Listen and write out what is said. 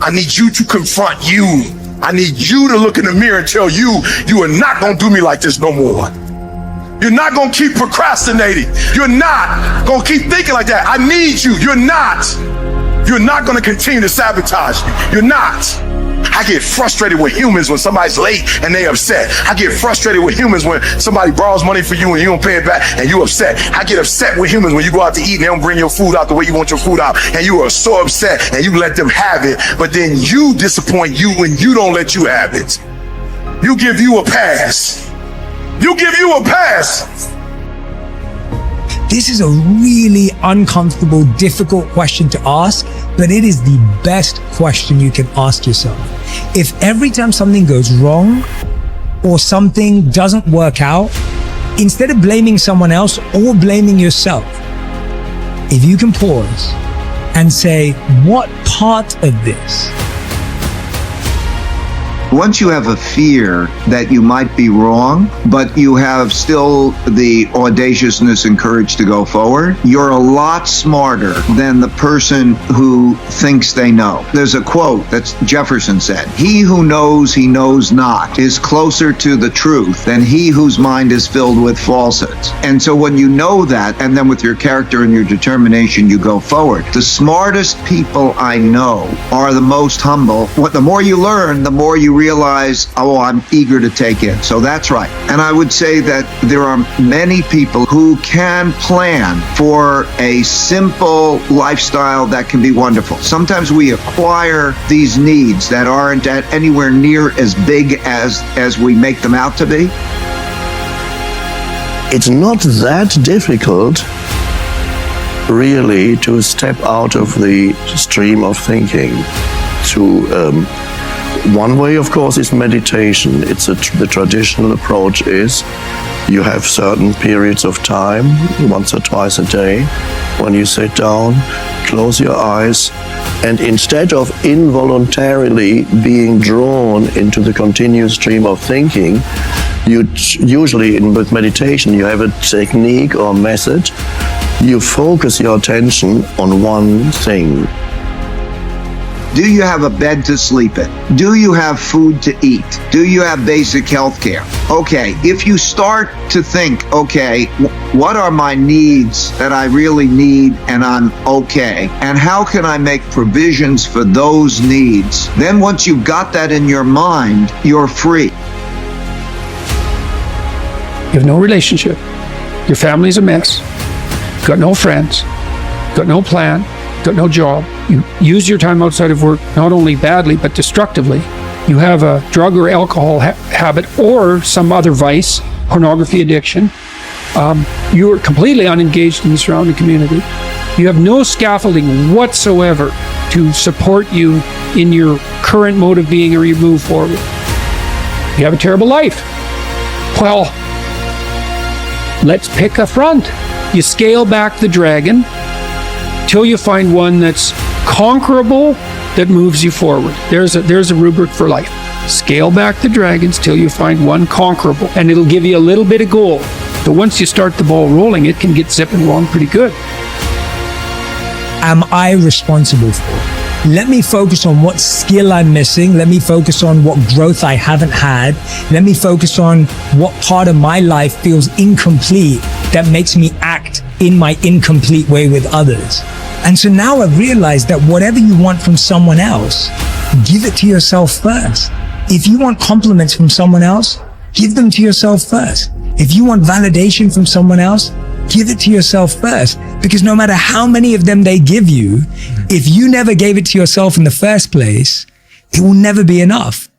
I need you to confront you. I need you to look in the mirror and tell you, you are not gonna do me like this no more. You're not gonna keep procrastinating. You're not gonna keep thinking like that. I need you. You're not. You're not gonna continue to sabotage me. You're not. I get frustrated with humans when somebody's late and they upset. I get frustrated with humans when somebody borrows money for you and you don't pay it back and you upset. I get upset with humans when you go out to eat and they don't bring your food out the way you want your food out and you are so upset and you let them have it, but then you disappoint you when you don't let you have it. You give you a pass. You give you a pass. This is a really uncomfortable, difficult question to ask, but it is the best question you can ask yourself. If every time something goes wrong or something doesn't work out, instead of blaming someone else or blaming yourself, if you can pause and say, what part of this? Once you have a fear that you might be wrong, but you have still the audaciousness and courage to go forward, you're a lot smarter than the person who thinks they know. There's a quote that Jefferson said, "He who knows he knows not is closer to the truth than he whose mind is filled with falsehoods." And so when you know that, and then with your character and your determination, you go forward. The smartest people I know are the most humble. The more you learn, the more you realize, oh, I'm eager to take in. So that's right. And I would say that there are many people who can plan for a simple lifestyle that can be wonderful. Sometimes we acquire these needs that aren't anywhere near as big as we make them out to be. It's not that difficult, really, to step out of the stream of thinking. One way, of course, is meditation. The traditional approach is you have certain periods of time, once or twice a day, when you sit down, close your eyes, and instead of involuntarily being drawn into the continuous stream of thinking, with meditation, you have a technique or method. You focus your attention on one thing. Do you have a bed to sleep in? Do you have food to eat? Do you have basic health care? Okay, if you start to think, okay, what are my needs that I really need and I'm okay? And how can I make provisions for those needs? Then once you've got that in your mind, you're free. You have no relationship. Your family's a mess. You've got no friends. You've got no plan. You've got no job. You use your time outside of work not only badly but destructively. You have a drug or alcohol habit or some other vice, pornography addiction. You are completely unengaged in the surrounding community. You have no scaffolding whatsoever to support you in your current mode of being or you move forward. You have a terrible life. Well, let's pick a front. You scale back the dragon till you find one that's conquerable, that moves you forward. There's a rubric for life. Scale back the dragons till you find one conquerable, and it'll give you a little bit of gold. But once you start the ball rolling, it can get zipping along pretty good. Am I responsible for? Let me focus on what skill I'm missing. Let me focus on what growth I haven't had. Let me focus on what part of my life feels incomplete that makes me act in my incomplete way with others. And so now I've realized that whatever you want from someone else, give it to yourself first. If you want compliments from someone else, give them to yourself first. If you want validation from someone else, give it to yourself first. Because no matter how many of them they give you, if you never gave it to yourself in the first place, it will never be enough.